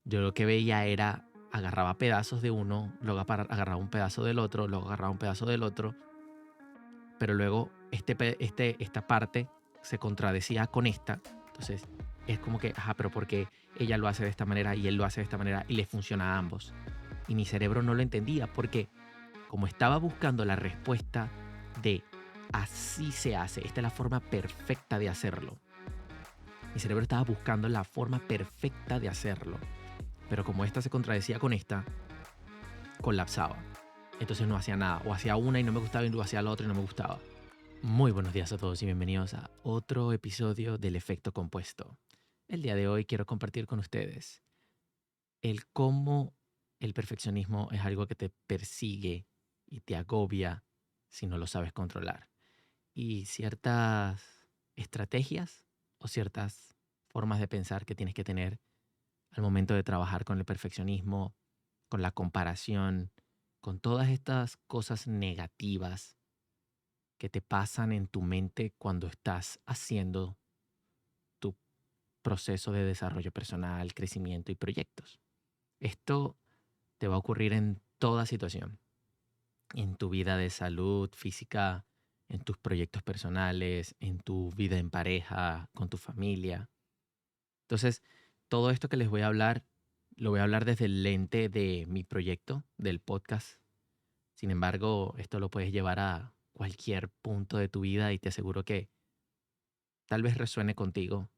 yo lo que veía era, agarraba pedazos de uno, luego agarraba un pedazo del otro, luego agarraba un pedazo del otro, pero luego esta parte se contradecía con esta. Entonces es como que, ajá, pero porque ella lo hace de esta manera y él lo hace de esta manera y le funciona a ambos. Y mi cerebro no lo entendía porque como estaba buscando la respuesta de así se hace, esta es la forma perfecta de hacerlo. Mi cerebro estaba buscando la forma perfecta de hacerlo. Pero como esta se contradecía con esta, colapsaba. Entonces no hacía nada. O hacía una y no me gustaba y luego hacía la otra y no me gustaba. Muy buenos días a todos y bienvenidos a otro episodio del efecto compuesto. El día de hoy quiero compartir con ustedes el cómo el perfeccionismo es algo que te persigue y te agobia si no lo sabes controlar. Y ciertas estrategias o ciertas formas de pensar que tienes que tener al momento de trabajar con el perfeccionismo, con la comparación, con todas estas cosas negativas que te pasan en tu mente cuando estás haciendo tu proceso de desarrollo personal, crecimiento y proyectos. Esto te va a ocurrir en toda situación, en tu vida de salud física, en tus proyectos personales, en tu vida en pareja, con tu familia. Entonces, todo esto que les voy a hablar, lo voy a hablar desde el lente de mi proyecto, del podcast. Sin embargo, esto lo puedes llevar a cualquier punto de tu vida y te aseguro que tal vez resuene contigo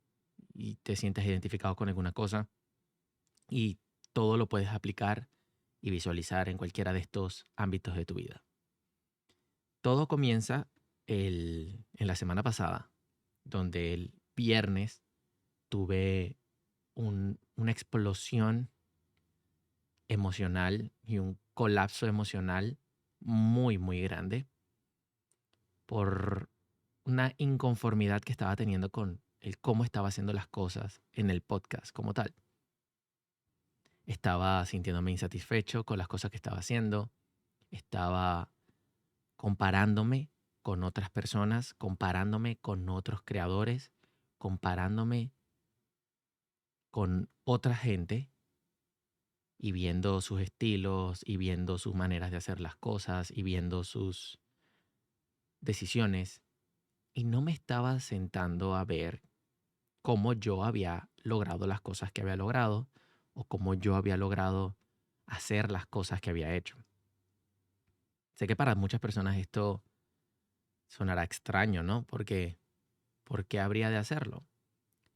y te sientas identificado con alguna cosa y todo lo puedes aplicar y visualizar en cualquiera de estos ámbitos de tu vida. Todo comienza en la semana pasada, donde el viernes tuve una explosión emocional y un colapso emocional muy, muy grande por una inconformidad que estaba teniendo con el cómo estaba haciendo las cosas en el podcast como tal. Estaba sintiéndome insatisfecho con las cosas que estaba haciendo, estaba comparándome con otras personas, comparándome con otros creadores, comparándome con otra gente y viendo sus estilos y viendo sus maneras de hacer las cosas y viendo sus decisiones. Y no me estaba sentando a ver cómo yo había logrado las cosas que había logrado o cómo yo había logrado hacer las cosas que había hecho. Sé que para muchas personas esto sonará extraño, ¿no? Porque, ¿por qué habría de hacerlo?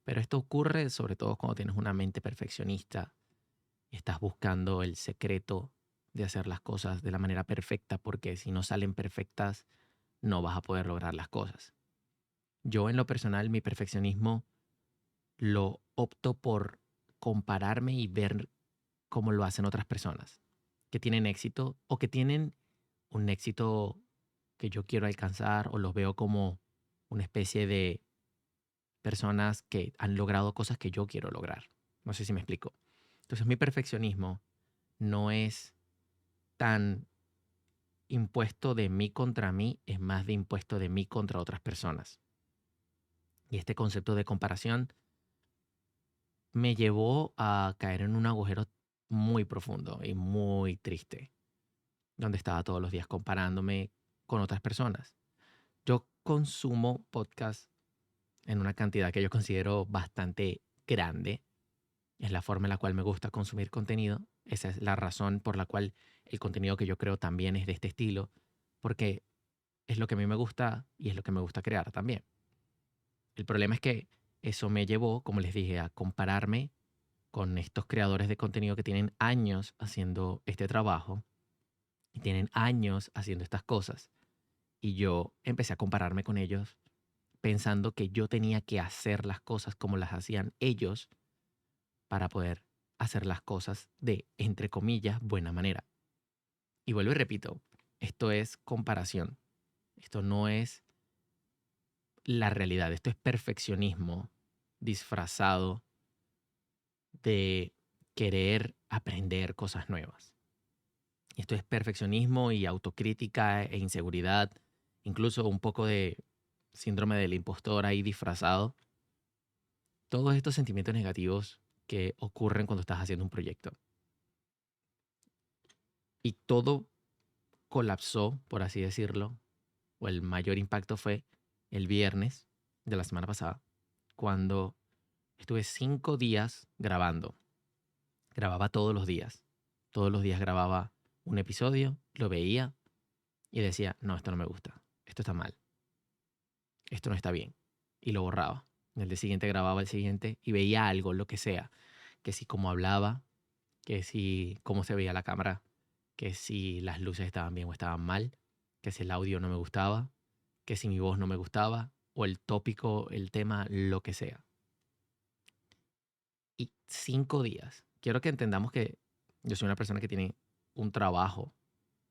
Pero esto ocurre sobre todo cuando tienes una mente perfeccionista y estás buscando el secreto de hacer las cosas de la manera perfecta, porque si no salen perfectas, no vas a poder lograr las cosas. Yo en lo personal, mi perfeccionismo lo opto por compararme y ver cómo lo hacen otras personas que tienen éxito o que tienen un éxito que yo quiero alcanzar o los veo como una especie de personas que han logrado cosas que yo quiero lograr. No sé si me explico. Entonces mi perfeccionismo no es tan impuesto de mí contra mí, es más de impuesto de mí contra otras personas. Y este concepto de comparación me llevó a caer en un agujero muy profundo y muy triste, donde estaba todos los días comparándome con otras personas. Yo consumo podcast en una cantidad que yo considero bastante grande. Es la forma en la cual me gusta consumir contenido. Esa es la razón por la cual el contenido que yo creo también es de este estilo, porque es lo que a mí me gusta y es lo que me gusta crear también. El problema es que eso me llevó, como les dije, a compararme con estos creadores de contenido que tienen años haciendo este trabajo y tienen años haciendo estas cosas. Y yo empecé a compararme con ellos pensando que yo tenía que hacer las cosas como las hacían ellos para poder hacer las cosas de, entre comillas, buena manera. Y vuelvo y repito, esto es comparación. Esto no es la realidad. Esto es perfeccionismo disfrazado de querer aprender cosas nuevas. Esto es perfeccionismo y autocrítica e inseguridad, incluso un poco de síndrome del impostor ahí disfrazado. Todos estos sentimientos negativos que ocurren cuando estás haciendo un proyecto. Y todo colapsó, por así decirlo, o el mayor impacto fue el viernes de la semana pasada, cuando estuve 5 días grabando. Grababa todos los días. Todos los días grababa un episodio, lo veía y decía, no, esto no me gusta, esto está mal, esto no está bien. Y lo borraba. El día siguiente grababa el siguiente y veía algo, lo que sea. Que si cómo hablaba, que si cómo se veía la cámara, que si las luces estaban bien o estaban mal, que si el audio no me gustaba, que si mi voz no me gustaba, o el tópico, el tema, lo que sea. Y 5 días. Quiero que entendamos que yo soy una persona que tiene un trabajo,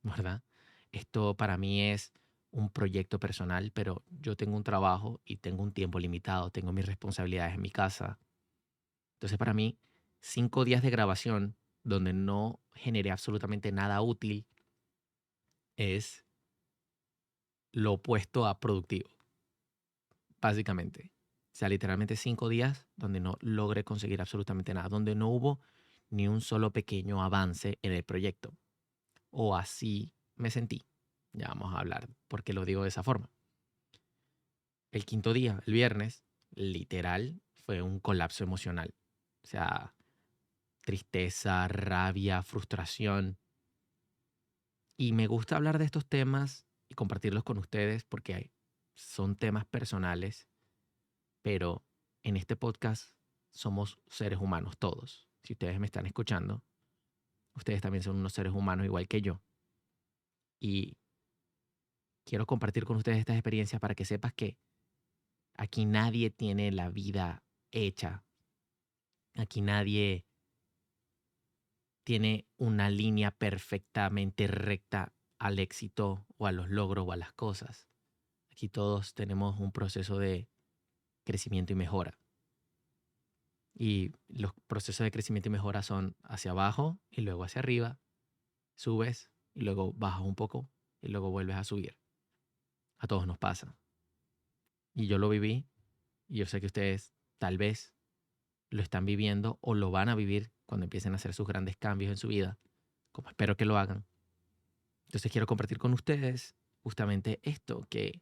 ¿verdad? Esto para mí es un proyecto personal, pero yo tengo un trabajo y tengo un tiempo limitado, tengo mis responsabilidades en mi casa. Entonces para mí, 5 días de grabación donde no generé absolutamente nada útil es lo opuesto a productivo, básicamente. O sea, literalmente 5 días donde no logré conseguir absolutamente nada, donde no hubo ni un solo pequeño avance en el proyecto. O así me sentí. Ya vamos a hablar por qué lo digo de esa forma. El quinto día, el viernes, literal, fue un colapso emocional. O sea, tristeza, rabia, frustración. Y me gusta hablar de estos temas y compartirlos con ustedes porque son temas personales, pero en este podcast somos seres humanos todos. Si ustedes me están escuchando, ustedes también son unos seres humanos igual que yo. Y quiero compartir con ustedes estas experiencias para que sepas que aquí nadie tiene la vida hecha. Aquí nadie tiene una línea perfectamente recta al éxito o a los logros o a las cosas. Aquí todos tenemos un proceso de crecimiento y mejora. Y los procesos de crecimiento y mejora son hacia abajo y luego hacia arriba. Subes y luego bajas un poco y luego vuelves a subir. A todos nos pasa. Y yo lo viví y yo sé que ustedes tal vez lo están viviendo o lo van a vivir cuando empiecen a hacer sus grandes cambios en su vida, como espero que lo hagan. Entonces quiero compartir con ustedes justamente esto, que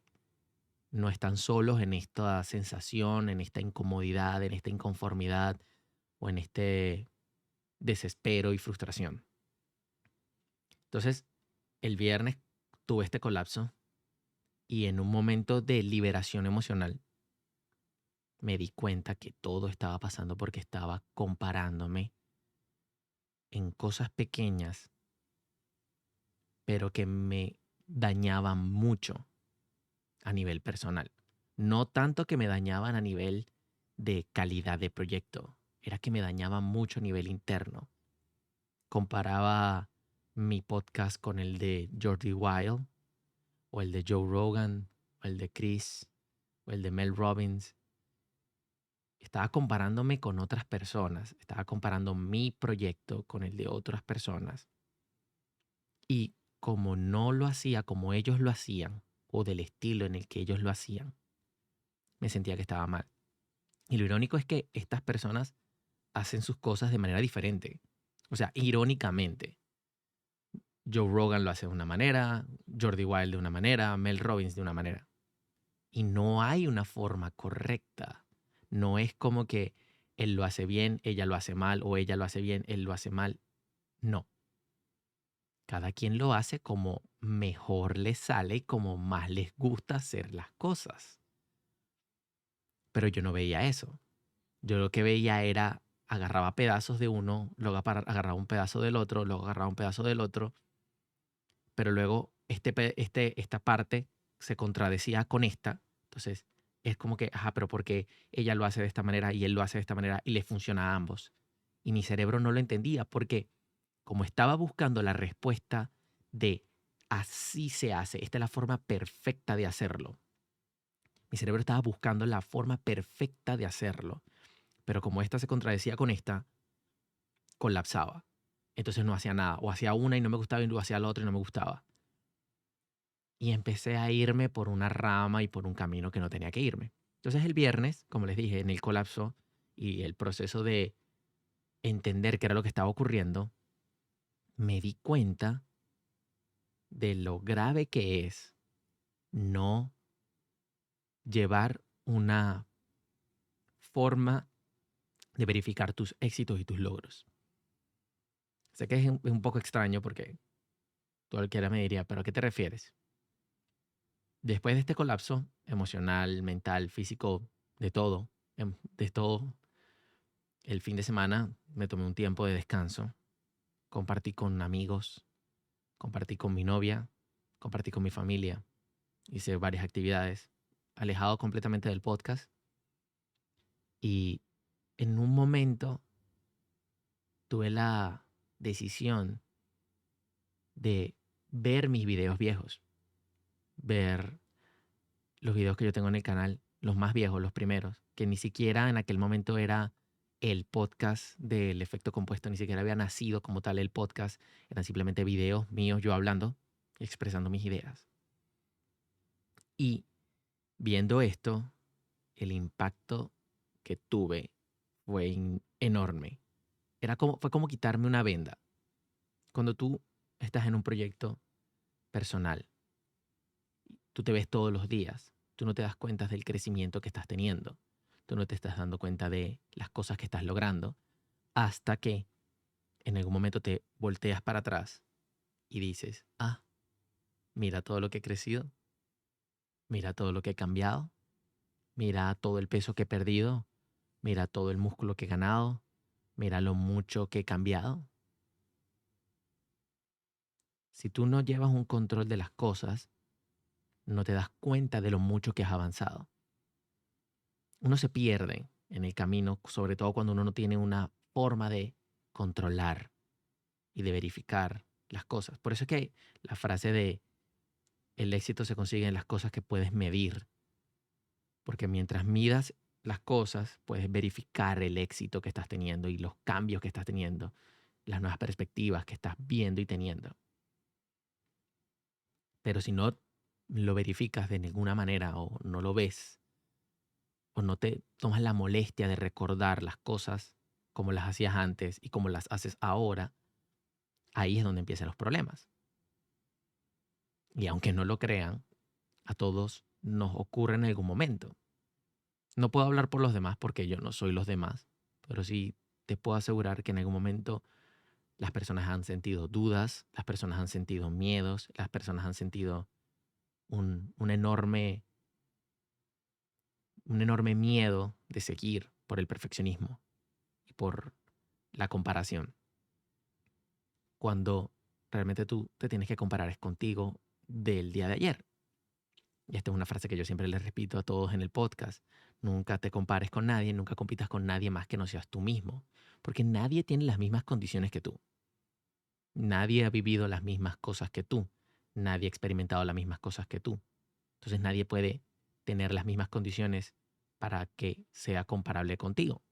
no están solos en esta sensación, en esta incomodidad, en esta inconformidad o en este desespero y frustración. Entonces, el viernes tuve este colapso y en un momento de liberación emocional me di cuenta que todo estaba pasando porque estaba comparándome en cosas pequeñas, pero que me dañaban mucho a nivel personal. No tanto que me dañaban a nivel de calidad de proyecto, era que me dañaban mucho a nivel interno. Comparaba mi podcast con el de Jordi Wild, o el de Joe Rogan, o el de Chris, o el de Mel Robbins. Estaba comparándome con otras personas, estaba comparando mi proyecto con el de otras personas. Y como no lo hacía como ellos lo hacían, o del estilo en el que ellos lo hacían, me sentía que estaba mal. Y lo irónico es que estas personas hacen sus cosas de manera diferente. O sea, irónicamente, Joe Rogan lo hace de una manera, Jordi Wild de una manera, Mel Robbins de una manera. Y no hay una forma correcta. No es como que él lo hace bien, ella lo hace mal, o ella lo hace bien, él lo hace mal. No. Cada quien lo hace como mejor les sale y como más les gusta hacer las cosas. Pero yo no veía eso. Yo lo que veía era, agarraba pedazos de uno, luego agarraba un pedazo del otro, luego agarraba un pedazo del otro, pero luego esta parte se contradecía con esta. Entonces es como que, ajá, pero porque ella lo hace de esta manera y él lo hace de esta manera y le funciona a ambos. Y mi cerebro no lo entendía porque como estaba buscando la respuesta de así se hace, esta es la forma perfecta de hacerlo. Mi cerebro estaba buscando la forma perfecta de hacerlo, pero como esta se contradecía con esta, colapsaba. Entonces no hacía nada, o hacía una y no me gustaba y luego hacía la otra y no me gustaba. Y empecé a irme por una rama y por un camino que no tenía que irme. Entonces el viernes, como les dije, en el colapso y el proceso de entender qué era lo que estaba ocurriendo, me di cuenta de lo grave que es no llevar una forma de verificar tus éxitos y tus logros. Sé que es un poco extraño porque cualquiera me diría, ¿pero a qué te refieres? Después de este colapso emocional, mental, físico, de todo, el fin de semana me tomé un tiempo de descanso, compartí con amigos, compartí con mi novia, compartí con mi familia, hice varias actividades, alejado completamente del podcast y en un momento tuve la decisión de ver mis videos viejos, ver los videos que yo tengo en el canal, los más viejos, los primeros, que ni siquiera en aquel momento era el podcast del efecto compuesto, ni siquiera había nacido como tal el podcast, eran simplemente videos míos yo hablando y expresando mis ideas. Y viendo esto, el impacto que tuve fue enorme. Fue como quitarme una venda. Cuando tú estás en un proyecto personal, tú te ves todos los días, tú no te das cuenta del crecimiento que estás teniendo, tú no te estás dando cuenta de las cosas que estás logrando, hasta que en algún momento te volteas para atrás y dices, ah, mira todo lo que he crecido, mira todo lo que he cambiado, mira todo el peso que he perdido, mira todo el músculo que he ganado, mira lo mucho que he cambiado. Si tú no llevas un control de las cosas, no te das cuenta de lo mucho que has avanzado. Uno se pierde en el camino, sobre todo cuando uno no tiene una forma de controlar y de verificar las cosas. Por eso es que la frase de el éxito se consigue en las cosas que puedes medir, porque mientras midas las cosas, puedes verificar el éxito que estás teniendo y los cambios que estás teniendo, las nuevas perspectivas que estás viendo y teniendo. Pero si no lo verificas de ninguna manera o no lo ves o no te tomas la molestia de recordar las cosas como las hacías antes y como las haces ahora, ahí es donde empiezan los problemas. Y aunque no lo crean, a todos nos ocurre en algún momento. No puedo hablar por los demás porque yo no soy los demás, pero sí te puedo asegurar que en algún momento las personas han sentido dudas, las personas han sentido miedos, las personas han sentido un enorme miedo de seguir por el perfeccionismo y por la comparación. Cuando realmente tú te tienes que comparar es contigo del día de ayer. Y esta es una frase que yo siempre les repito a todos en el podcast. Nunca te compares con nadie, nunca compitas con nadie más que no seas tú mismo. Porque nadie tiene las mismas condiciones que tú. Nadie ha vivido las mismas cosas que tú. Nadie ha experimentado las mismas cosas que tú. Entonces nadie puede tener las mismas condiciones para que sea comparable contigo.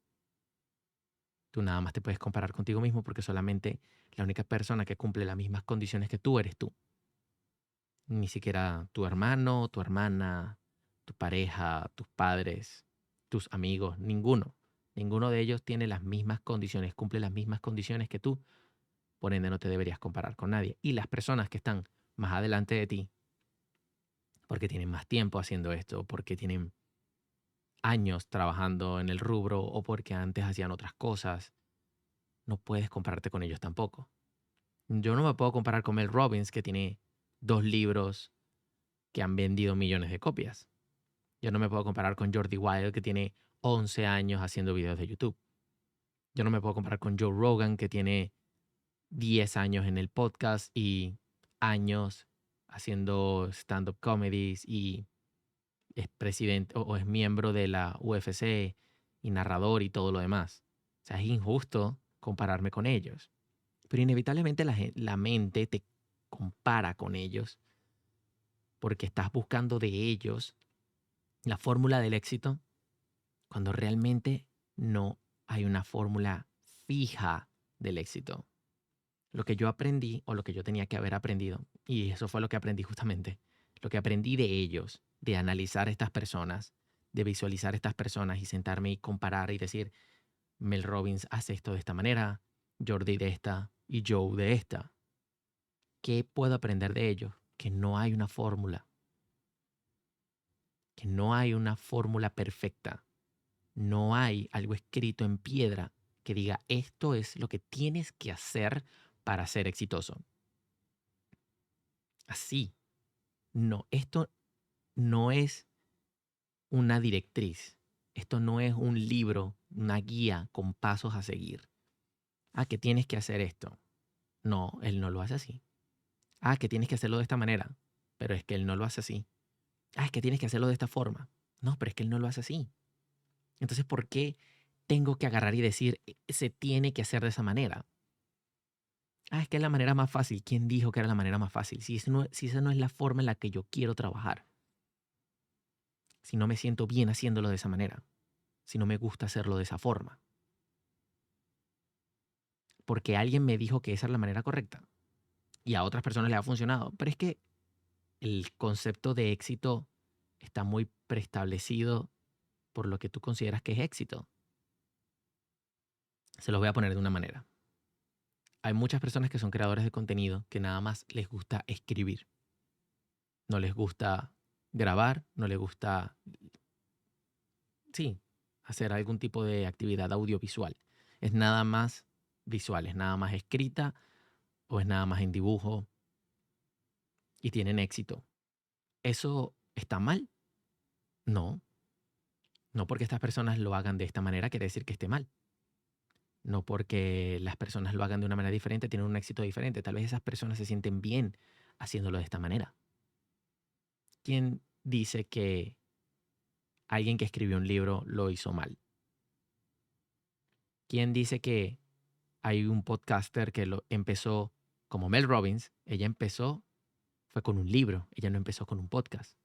Tú nada más te puedes comparar contigo mismo porque solamente la única persona que cumple las mismas condiciones que tú eres tú. Ni siquiera tu hermano, tu hermana, tu pareja, tus padres, tus amigos, ninguno. Ninguno de ellos tiene las mismas condiciones, cumple las mismas condiciones que tú. Por ende, no te deberías comparar con nadie. Y las personas que están más adelante de ti, porque tienen más tiempo haciendo esto, porque tienen años trabajando en el rubro o porque antes hacían otras cosas, no puedes compararte con ellos tampoco. Yo no me puedo comparar con Mel Robbins, que tiene 2 libros que han vendido millones de copias. Yo no me puedo comparar con Jordi Wild, que tiene 11 años haciendo videos de YouTube. Yo no me puedo comparar con Joe Rogan, que tiene 10 años en el podcast y años haciendo stand-up comedies y es presidente o es miembro de la UFC y narrador y todo lo demás. O sea, es injusto compararme con ellos. Pero inevitablemente la mente te compara con ellos porque estás buscando de ellos la fórmula del éxito cuando realmente no hay una fórmula fija del éxito. Lo que yo aprendí o lo que yo tenía que haber aprendido, y eso fue lo que aprendí justamente, lo que aprendí de ellos, de analizar estas personas, de visualizar estas personas y sentarme y comparar y decir, Mel Robbins hace esto de esta manera, Jordi de esta y Joe de esta. ¿Qué puedo aprender de ellos? Que no hay una fórmula, que no hay una fórmula perfecta. No hay algo escrito en piedra que diga esto es lo que tienes que hacer para ser exitoso. Así. No, esto no es una directriz. Esto no es un libro, una guía con pasos a seguir. Ah, que tienes que hacer esto. No, él no lo hace así. Ah, que tienes que hacerlo de esta manera. Pero es que él no lo hace así. Ah, es que tienes que hacerlo de esta forma. No, pero es que él no lo hace así. Entonces, ¿por qué tengo que agarrar y decir se tiene que hacer de esa manera? Ah, es que es la manera más fácil. ¿Quién dijo que era la manera más fácil? Si esa no es la forma en la que yo quiero trabajar. Si no me siento bien haciéndolo de esa manera. Si no me gusta hacerlo de esa forma. Porque alguien me dijo que esa es la manera correcta. Y a otras personas les ha funcionado. Pero es que el concepto de éxito está muy preestablecido por lo que tú consideras que es éxito. Se los voy a poner de una manera. Hay muchas personas que son creadores de contenido que nada más les gusta escribir. No les gusta grabar, no les gusta, sí, hacer algún tipo de actividad audiovisual. Es nada más visual, es nada más escrita o es nada más en dibujo y tienen éxito. ¿Eso está mal? No, no porque estas personas lo hagan de esta manera quiere decir que esté mal. No porque las personas lo hagan de una manera diferente tienen un éxito diferente. Tal vez esas personas se sienten bien haciéndolo de esta manera. ¿Quién dice que alguien que escribió un libro lo hizo mal? ¿Quién dice que hay un podcaster que lo empezó como Mel Robbins? Ella empezó, fue con un libro, ella no empezó con un podcast.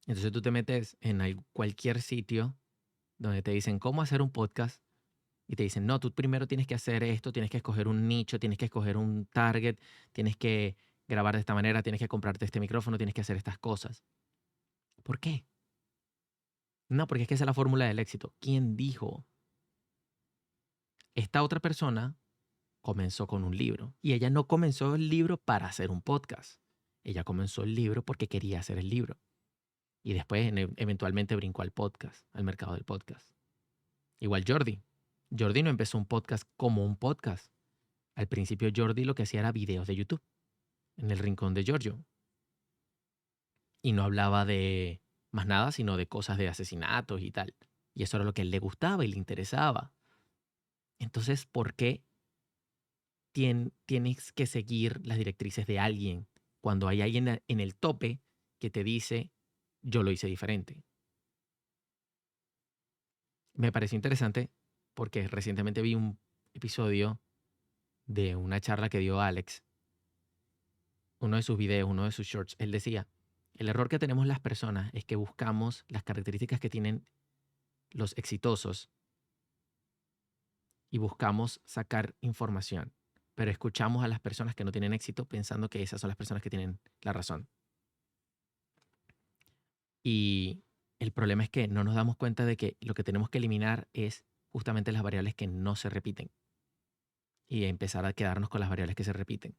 Entonces tú te metes en cualquier sitio donde te dicen cómo hacer un podcast y te dicen, no, tú primero tienes que hacer esto, tienes que escoger un nicho, tienes que escoger un target, tienes que grabar de esta manera, tienes que comprarte este micrófono, tienes que hacer estas cosas. ¿Por qué? No, porque es que esa es la fórmula del éxito. ¿Quién dijo? Esta otra persona comenzó con un libro y ella no comenzó el libro para hacer un podcast. Ella comenzó el libro porque quería hacer el libro y después eventualmente brincó al podcast, al mercado del podcast. Igual Jordi. Jordi no empezó un podcast como un podcast. Al principio Jordi lo que hacía era videos de YouTube en el rincón de Giorgio y no hablaba de más nada sino de cosas de asesinatos y tal. Y eso era lo que a él le gustaba y le interesaba. Entonces, ¿por qué tienes que seguir las directrices de alguien cuando hay alguien en el tope que te dice, yo lo hice diferente? Me pareció interesante porque recientemente vi un episodio de una charla que dio Alex, uno de sus videos, uno de sus shorts. Él decía, el error que tenemos las personas es que buscamos las características que tienen los exitosos y buscamos sacar información, pero escuchamos a las personas que no tienen éxito pensando que esas son las personas que tienen la razón. Y el problema es que no nos damos cuenta de que lo que tenemos que eliminar es justamente las variables que no se repiten y empezar a quedarnos con las variables que se repiten.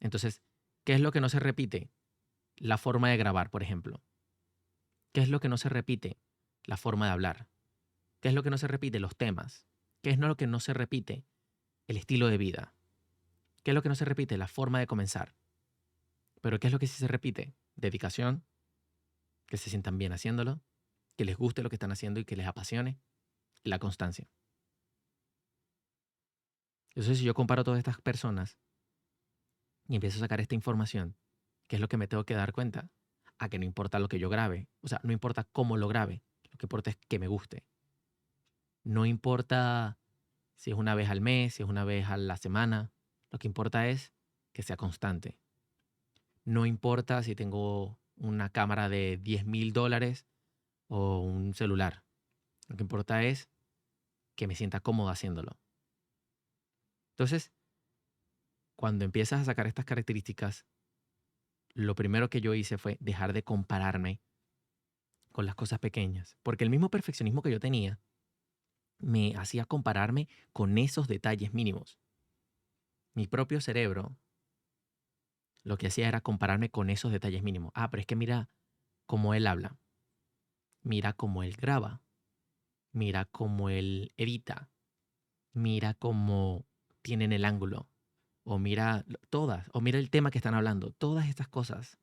Entonces, ¿qué es lo que no se repite? La forma de grabar, por ejemplo. ¿Qué es lo que no se repite? La forma de hablar. ¿Qué es lo que no se repite? Los temas. ¿Qué es lo que no se repite? El estilo de vida. ¿Qué es lo que no se repite? La forma de comenzar. Pero ¿qué es lo que sí se repite? Dedicación, que se sientan bien haciéndolo, que les guste lo que están haciendo y que les apasione, y la constancia. Entonces, si yo comparo a todas estas personas y empiezo a sacar esta información, ¿qué es lo que me tengo que dar cuenta? A que no importa lo que yo grabe, o sea, no importa cómo lo grabe, lo que importa es que me guste. No importa si es una vez al mes, si es una vez a la semana, lo que importa es que sea constante. No importa si tengo una cámara de $10,000 o un celular. Lo que importa es que me sienta cómodo haciéndolo. Entonces, cuando empiezas a sacar estas características, lo primero que yo hice fue dejar de compararme con las cosas pequeñas. Porque el mismo perfeccionismo que yo tenía me hacía compararme con esos detalles mínimos. Mi propio cerebro lo que hacía era compararme con esos detalles mínimos. Ah, pero es que mira cómo él habla, mira cómo él graba, mira cómo él edita, mira cómo tienen el ángulo, o mira todas, o mira el tema que están hablando, todas estas cosas.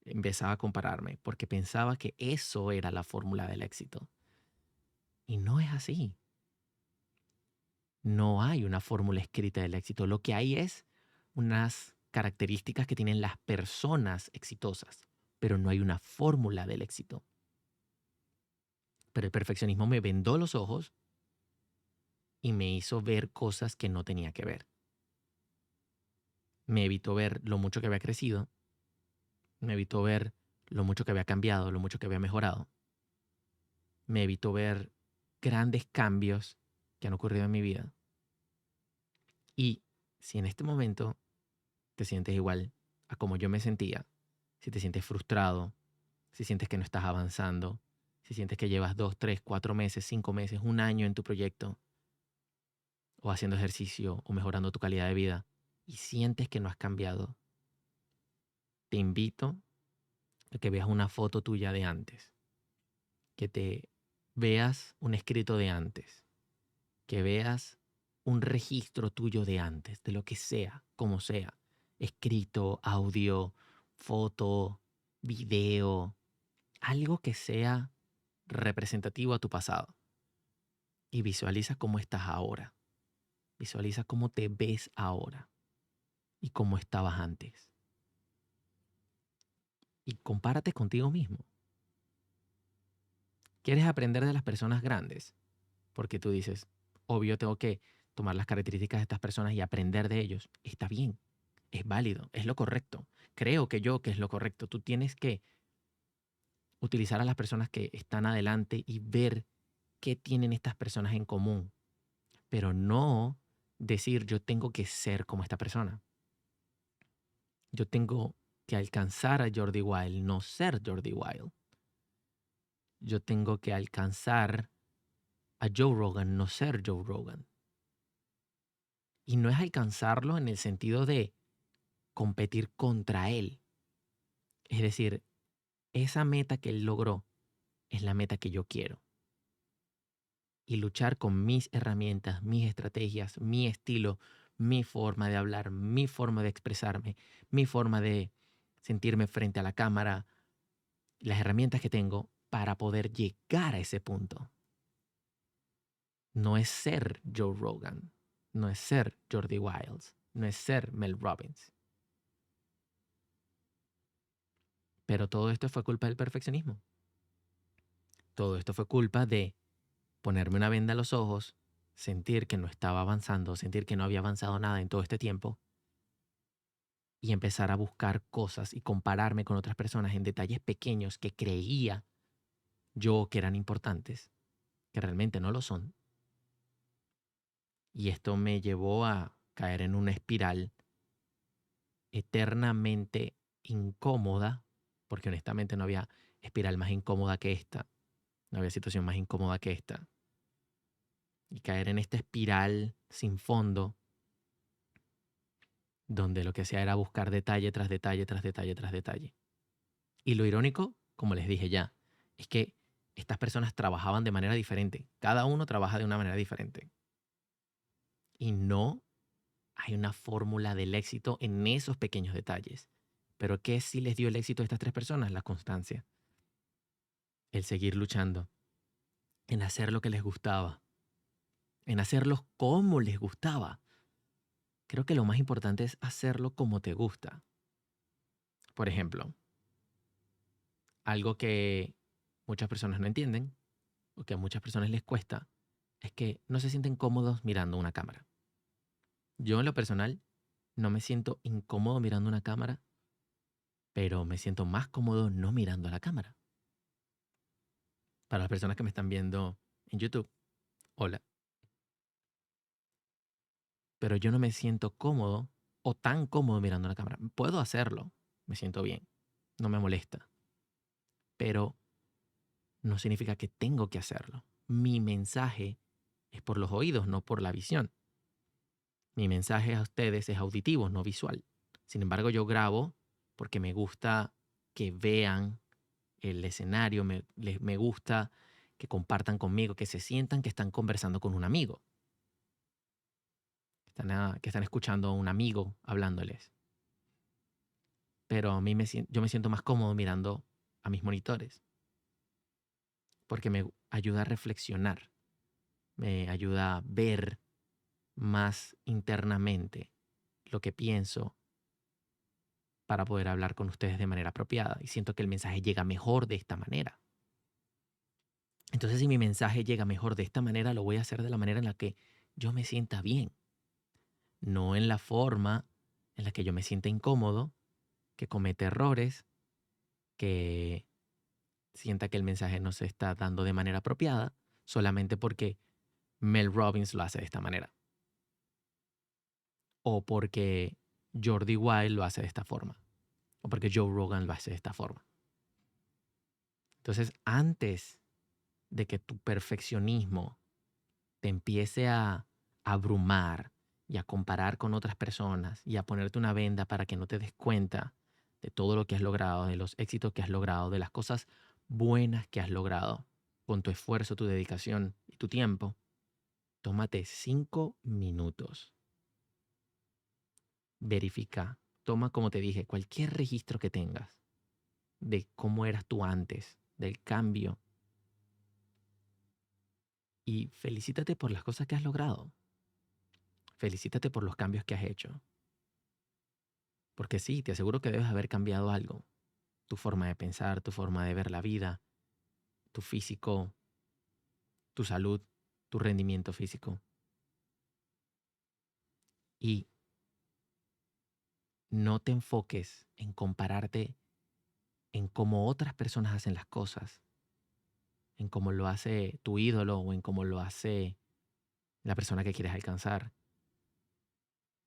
Empezaba a compararme porque pensaba que eso era la fórmula del éxito. Y no es así. No hay una fórmula escrita del éxito. Lo que hay es unas características que tienen las personas exitosas, pero no hay una fórmula del éxito. Pero el perfeccionismo me vendó los ojos y me hizo ver cosas que no tenía que ver. Me evitó ver lo mucho que había crecido, me evitó ver lo mucho que había cambiado, lo mucho que había mejorado. Me evitó ver grandes cambios que han ocurrido en mi vida. Y si en este momento te sientes igual a como yo me sentía, si te sientes frustrado, si sientes que no estás avanzando, si sientes que llevas 2, 3, 4 meses, 5 meses, un año en tu proyecto, o haciendo ejercicio, o mejorando tu calidad de vida, y sientes que no has cambiado, te invito a que veas una foto tuya de antes, que te veas un escrito de antes, que veas un registro tuyo de antes, de lo que sea, como sea, escrito, audio, foto, video, algo que sea representativo a tu pasado. Y visualiza cómo estás ahora. Visualiza cómo te ves ahora y cómo estabas antes. Y compárate contigo mismo. ¿Quieres aprender de las personas grandes? Porque tú dices, obvio tengo que tomar las características de estas personas y aprender de ellos. Está bien, es válido, es lo correcto. Creo que es lo correcto. Tú tienes que utilizar a las personas que están adelante y ver qué tienen estas personas en común. Pero no decir yo tengo que ser como esta persona. Yo tengo que alcanzar a Jordi Wild, no ser Jordi Wild. Yo tengo que alcanzar a Joe Rogan, no ser Joe Rogan. Y no es alcanzarlo en el sentido de competir contra él. Es decir, esa meta que él logró es la meta que yo quiero. Y luchar con mis herramientas, mis estrategias, mi estilo, mi forma de hablar, mi forma de expresarme, mi forma de sentirme frente a la cámara, las herramientas que tengo para poder llegar a ese punto. No es ser Joe Rogan, no es ser Jordi Wiles, no es ser Mel Robbins. Pero todo esto fue culpa del perfeccionismo. Todo esto fue culpa de ponerme una venda a los ojos, sentir que no estaba avanzando, sentir que no había avanzado nada en todo este tiempo y empezar a buscar cosas y compararme con otras personas en detalles pequeños que creía yo que eran importantes, que realmente no lo son. Y esto me llevó a caer en una espiral eternamente incómoda, porque honestamente no había espiral más incómoda que esta, no había situación más incómoda que esta. Y caer en esta espiral sin fondo, donde lo que hacía era buscar detalle tras detalle, tras detalle, tras detalle. Y lo irónico, como les dije ya, es que estas personas trabajaban de manera diferente. Cada uno trabaja de una manera diferente. Y no hay una fórmula del éxito en esos pequeños detalles. Pero ¿qué sí les dio el éxito a estas tres personas? La constancia. El seguir luchando. En hacer lo que les gustaba. En hacerlos como les gustaba. Creo que lo más importante es hacerlo como te gusta. Por ejemplo, algo que muchas personas no entienden o que a muchas personas les cuesta es que no se sienten cómodos mirando una cámara. Yo en lo personal no me siento incómodo mirando una cámara, pero me siento más cómodo no mirando a la cámara. Para las personas que me están viendo en YouTube, hola. Pero yo no me siento cómodo o tan cómodo mirando la cámara. Puedo hacerlo, me siento bien, no me molesta, pero no significa que tengo que hacerlo. mi mensaje es por los oídos, no por la visión. Mi mensaje a ustedes es auditivo, no visual. Sin embargo, yo grabo porque me gusta que vean el escenario, me gusta que compartan conmigo, que se sientan que están conversando con un amigo, que están escuchando a un amigo hablándoles. Pero a mí yo me siento más cómodo mirando a mis monitores porque me ayuda a reflexionar, me ayuda a ver más internamente lo que pienso para poder hablar con ustedes de manera apropiada. Y siento que el mensaje llega mejor de esta manera. Entonces, si mi mensaje llega mejor de esta manera, lo voy a hacer de la manera en la que yo me sienta bien, no en la forma en la que yo me sienta incómodo, que cometa errores, que sienta que el mensaje no se está dando de manera apropiada, solamente porque Mel Robbins lo hace de esta manera. O porque Jordi Wild lo hace de esta forma. O porque Joe Rogan lo hace de esta forma. Entonces, antes de que tu perfeccionismo te empiece a abrumar y a comparar con otras personas y a ponerte una venda para que no te des cuenta de todo lo que has logrado, de los éxitos que has logrado, de las cosas buenas que has logrado con tu esfuerzo, tu dedicación y tu tiempo, tómate 5 minutos. Verifica, toma, como te dije, cualquier registro que tengas de cómo eras tú antes, del cambio, y felicítate por las cosas que has logrado. Felicítate por los cambios que has hecho. Porque sí, te aseguro que debes haber cambiado algo. Tu forma de pensar, tu forma de ver la vida, tu físico, tu salud, tu rendimiento físico. Y no te enfoques en compararte en cómo otras personas hacen las cosas, en cómo lo hace tu ídolo o en cómo lo hace la persona que quieres alcanzar.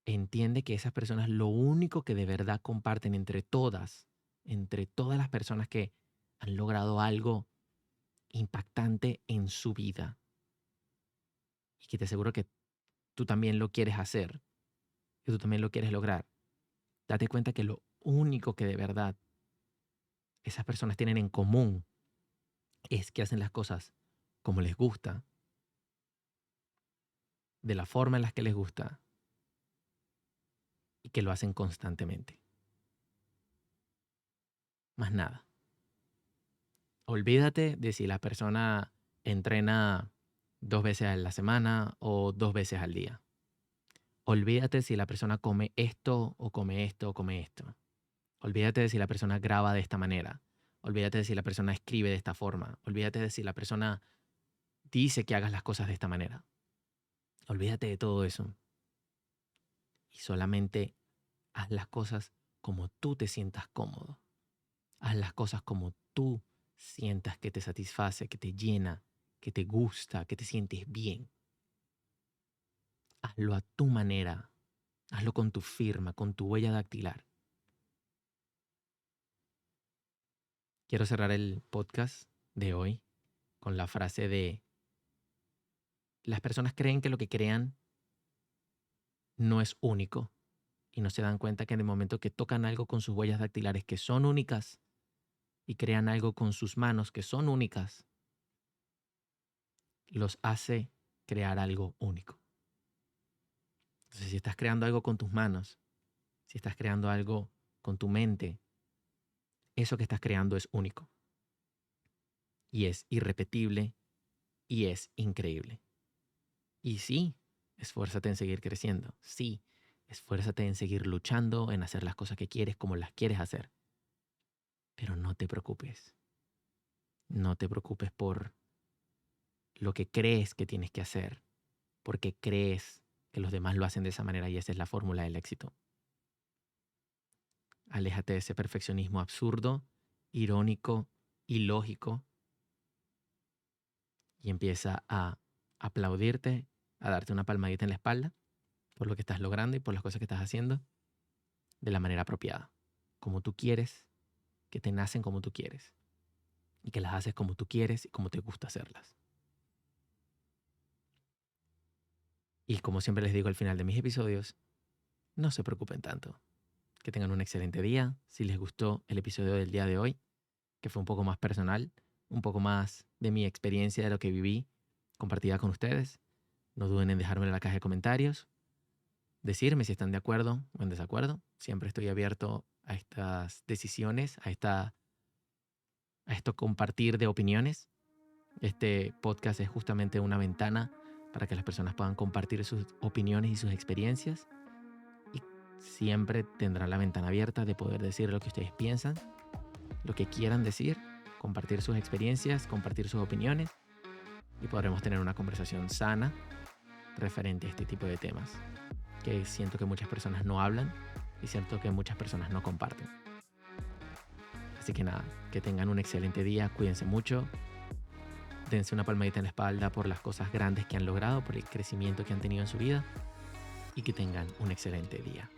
Entiende que esas personas lo único que de verdad comparten entre todas las personas que han logrado algo impactante en su vida y que te aseguro que tú también lo quieres hacer, que tú también lo quieres lograr. Date cuenta que lo único que de verdad esas personas tienen en común es que hacen las cosas como les gusta, de la forma en la que les gusta y que lo hacen constantemente. Más nada. Olvídate de si la persona entrena 2 veces a la semana o 2 veces al día. Olvídate si la persona come esto o come esto o come esto. Olvídate de si la persona graba de esta manera. Olvídate de si la persona escribe de esta forma. Olvídate de si la persona dice que hagas las cosas de esta manera. Olvídate de todo eso. Y solamente haz las cosas como tú te sientas cómodo. Haz las cosas como tú sientas que te satisface, que te llena, que te gusta, que te sientes bien. Hazlo a tu manera. Hazlo con tu firma, con tu huella dactilar. Quiero cerrar el podcast de hoy con la frase de: las personas creen que lo que crean no es único y no se dan cuenta que en el momento que tocan algo con sus huellas dactilares que son únicas y crean algo con sus manos que son únicas, los hace crear algo único. Entonces, si estás creando algo con tus manos, si estás creando algo con tu mente, eso que estás creando es único y es irrepetible y es increíble. Y sí, esfuérzate en seguir creciendo. Sí, esfuérzate en seguir luchando, en hacer las cosas que quieres como las quieres hacer. Pero no te preocupes. No te preocupes por lo que crees que tienes que hacer, porque crees que los demás lo hacen de esa manera y esa es la fórmula del éxito. Aléjate de ese perfeccionismo absurdo, irónico, ilógico y empieza a aplaudirte, a darte una palmadita en la espalda por lo que estás logrando y por las cosas que estás haciendo de la manera apropiada, como tú quieres, que te nacen como tú quieres y que las haces como tú quieres y como te gusta hacerlas. Y como siempre les digo al final de mis episodios, no se preocupen tanto. Que tengan un excelente día. Si les gustó el episodio del día de hoy, que fue un poco más personal, un poco más de mi experiencia, de lo que viví, compartida con ustedes, no duden en dejármelo en la caja de comentarios, decirme si están de acuerdo o en desacuerdo. Siempre estoy abierto a estas decisiones, a esto compartir de opiniones. Este podcast es justamente una ventana para que las personas puedan compartir sus opiniones y sus experiencias. Y siempre tendrán la ventana abierta de poder decir lo que ustedes piensan, lo que quieran decir, compartir sus experiencias, compartir sus opiniones y podremos tener una conversación sana referente a este tipo de temas que siento que muchas personas no hablan y siento que muchas personas no comparten. Así que nada, que tengan un excelente día, cuídense mucho, dense una palmadita en la espalda por las cosas grandes que han logrado, por el crecimiento que han tenido en su vida y que tengan un excelente día.